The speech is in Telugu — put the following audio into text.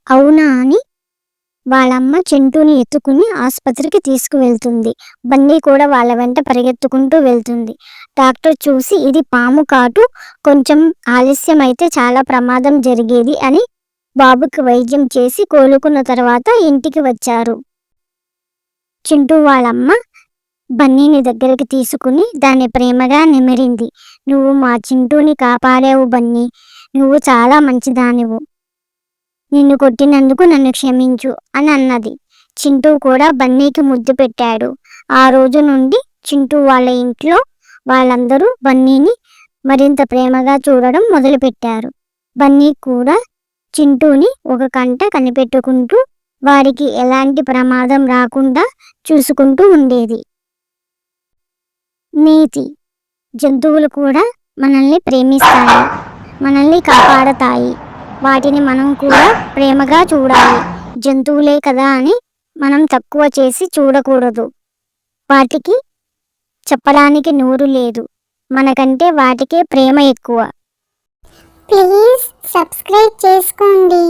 అవునా అని వాళ్ళమ్మ చింటూని ఎత్తుకుని ఆస్పత్రికి తీసుకువెళ్తుంది. బన్నీ కూడా వాళ్ళ వెంట పరిగెత్తుకుంటూ వెళ్తుంది. డాక్టర్ చూసి ఇది పాము కాటు, కొంచెం ఆలస్యమైతే చాలా ప్రమాదం జరిగేది అని బాబుకి వైద్యం చేసి కోలుకున్న తర్వాత ఇంటికి వచ్చారు. చింటూ వాళ్ళమ్మ బన్నీని దగ్గరికి తీసుకుని దాన్ని ప్రేమగా నిమిరింది. నువ్వు మా చింటూని కాపాడావు బన్నీ, నువ్వు చాలా మంచిదానివు, నిన్ను కొట్టినందుకు నన్ను క్షమించు అని అన్నది. చింటూ కూడా బన్నీకి ముద్దు పెట్టాడు. ఆ రోజు నుండి చింటూ వాళ్ళ ఇంట్లో వాళ్ళందరూ బన్నీని మరింత ప్రేమగా చూడడం మొదలుపెట్టారు. బన్నీ కూడా చింటూని ఒక కంట కనిపెట్టుకుంటూ వారికి ఎలాంటి ప్రమాదం రాకుండా చూసుకుంటూ ఉండేది. నీతి: జంతువులు కూడా మనల్ని ప్రేమిస్తాయి, మనల్ని కాపాడతాయి. వాటిని మనం కూడా ప్రేమగా చూడాలి. జంతువులే కదా అని మనం తక్కువ చేసి చూడకూడదు. వాటికి చెప్పడానికి నోరు లేదు, మనకంటే వాటికే ప్రేమ ఎక్కువ. ప్లీజ్ సబ్స్క్రైబ్ చేసుకోండి.